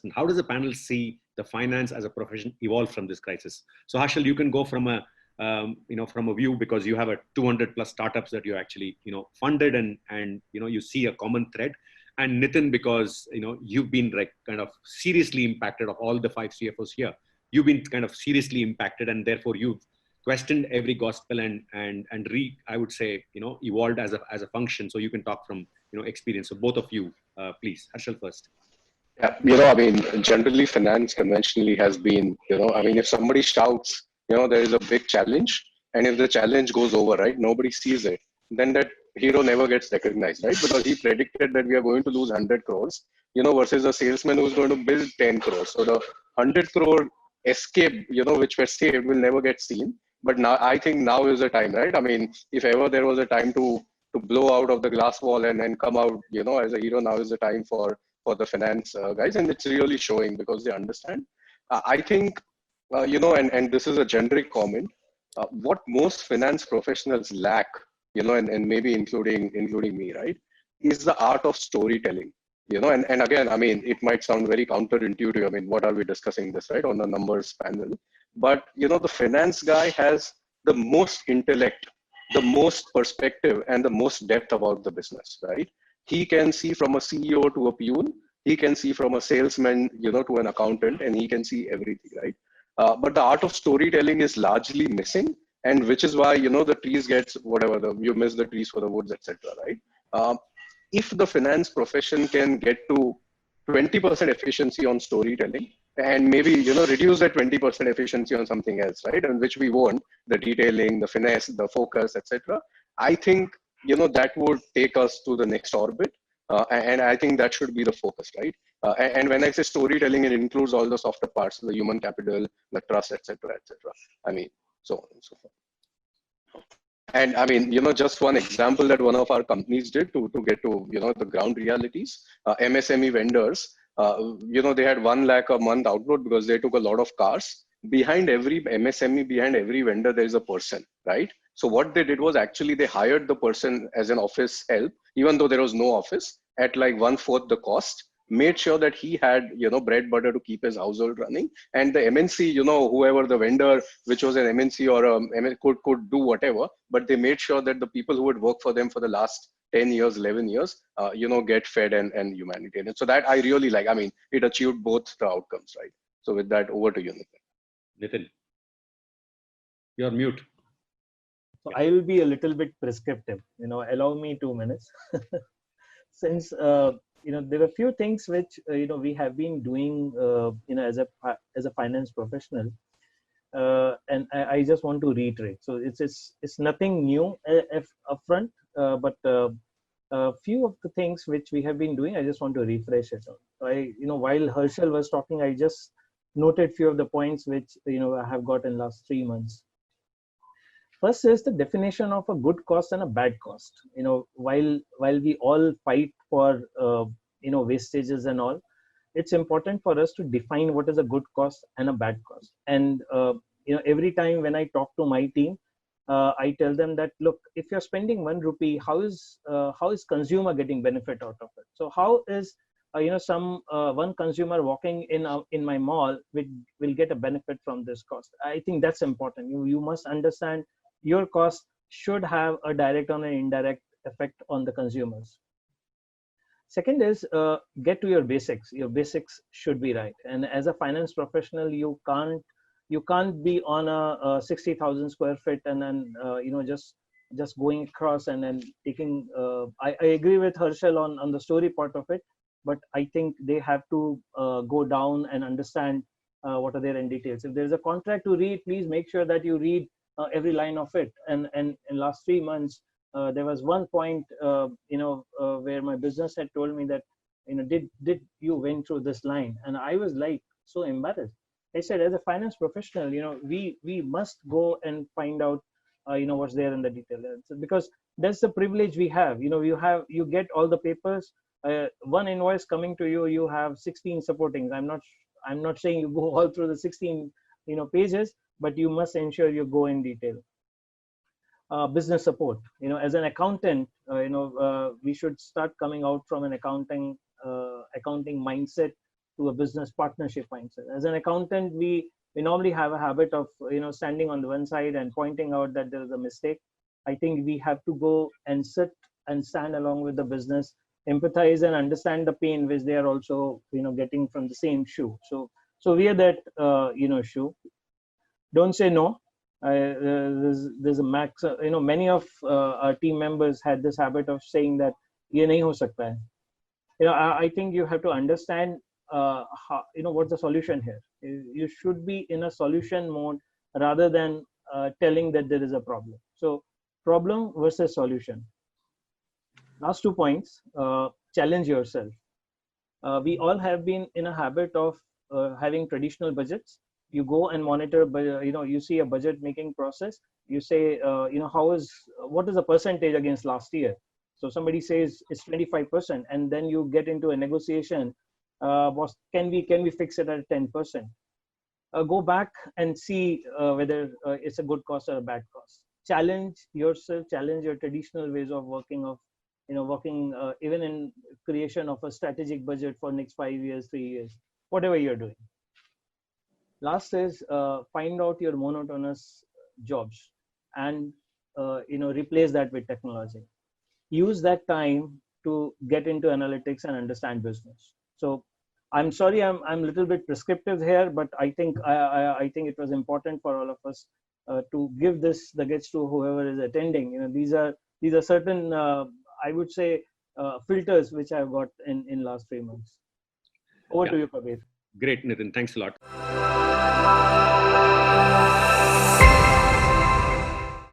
And how does the panel see the finance as a profession evolve from this crisis? So Harshal, you can go from a from a view, because you have a 200 plus startups that you actually funded, and you see a common thread. And Nitin, because you've been like kind of seriously impacted of all the 5 CFOs here, you've been kind of seriously impacted, and therefore you've questioned every gospel and I would say evolved as a function. So you can talk from experience. So both of you, please. Harshal first. Yeah, I mean, generally finance conventionally has been, if somebody shouts, there is a big challenge, and if the challenge goes over, right, nobody sees it, then that hero never gets recognized, right? Because he predicted that we are going to lose 100 crores, versus a salesman who's going to build 10 crores. So the 100 crore escape, which were saved, will never get seen. But now, I think now is the time, right? I mean, if ever there was a time to blow out of the glass wall and come out, as a hero, now is the time for the finance guys, and it's really showing because they understand. I think, and this is a generic comment, what most finance professionals lack, and maybe including me, right, is the art of storytelling. And again, I mean, it might sound very counterintuitive. I mean, what are we discussing this, right, on the numbers panel? But, the finance guy has the most intellect, the most perspective, and the most depth about the business, right? He can see from a CEO to a peon. He can see from a salesman, to an accountant, and he can see everything, right? But the art of storytelling is largely missing, and which is why, the trees gets whatever, you miss the trees for the woods, etc., right? If the finance profession can get to 20% efficiency on storytelling, and maybe, reduce that 20% efficiency on something else, right? And which we want, the detailing, the finesse, the focus, etc. I think, that would take us to the next orbit. And I think that should be the focus, right? And when I say storytelling, it includes all the softer parts, the human capital, the trust, etc., etc. I mean, so on and so forth. And I mean, just one example that one of our companies did to get to, the ground realities, MSME vendors, they had 1 lakh a month outload because they took a lot of cars. Behind every MSME, behind every vendor, there is a person, right? So what they did was actually they hired the person as an office help, even though there was no office, at like 1/4 the cost, made sure that he had, bread butter to keep his household running. And the MNC, whoever the vendor, which was an MNC or could do whatever, but they made sure that the people who would work for them for the last 10 years, 11 years, get fed and humanitarian. So that I really like. I mean, it achieved both the outcomes, right? So with that, over to you, Nitin. Nitin, you're mute. So I will be a little bit prescriptive, allow me 2 minutes. Since, there are a few things which, we have been doing, as a finance professional. And I just want to reiterate. So it's nothing new upfront, but a few of the things which we have been doing, I just want to refresh it on. So while Harshal was talking, I just noted few of the points which, I have got in last 3 months. First is the definition of a good cost and a bad cost. While we all fight for, wastages and all, it's important for us to define what is a good cost and a bad cost. And, every time when I talk to my team, I tell them that, look, if you're spending 1 rupee, how is consumer getting benefit out of it? So how is, one consumer walking in my mall will get a benefit from this cost? I think that's important. You must understand your cost should have a direct or an indirect effect on the consumers. Second is get to your basics. Your basics should be right. And as a finance professional, you can't be on a 60,000 square feet and then just going across and then taking. I agree with Harshal on the story part of it, but I think they have to go down and understand what are there in details. If there's a contract to read, please make sure that you read every line of it. And in last 3 months, there was one point, where my business had told me that, did you went through this line? And I was like so embarrassed. I said, as a finance professional, we must go and find out, what's there in the detail. Because that's the privilege we have. You get all the papers. One invoice coming to you, you have 16 supportings. I'm not saying you go all through the 16, pages, but you must ensure you go in detail. Business support. As an accountant, we should start coming out from an accounting mindset to a business partnership mindset. As an accountant, we normally have a habit of standing on the one side and pointing out that there is a mistake. I think we have to go and sit and stand along with the business, empathize and understand the pain which they are also getting from the same shoe. So we are that shoe. Don't say no. There's a max. Many of our team members had this habit of saying that ye nahi ho sakta hai. I think you have to understand what's the solution here. You should be in a solution mode rather than telling that there is a problem. So problem versus solution. Last 2 points. Challenge yourself. We all have been in a habit of having traditional budgets. You go and monitor, you see a budget making process. You say, what is the percentage against last year? So somebody says it's 25%, and then you get into a negotiation. Can we fix it at 10%? Go back and see whether it's a good cost or a bad cost. Challenge yourself, challenge your traditional ways of working, even in creation of a strategic budget for next 5 years, 3 years, whatever you're doing. Last is find out your monotonous jobs and replace that with technology. Use that time to get into analytics and understand business. So I'm sorry, I'm a little bit prescriptive here, but I think it was important for all of us to give the gets to whoever is attending. These are certain I would say filters which I've got in last 3 months. Over to you, Kabir. Great, Nitin. Thanks a lot.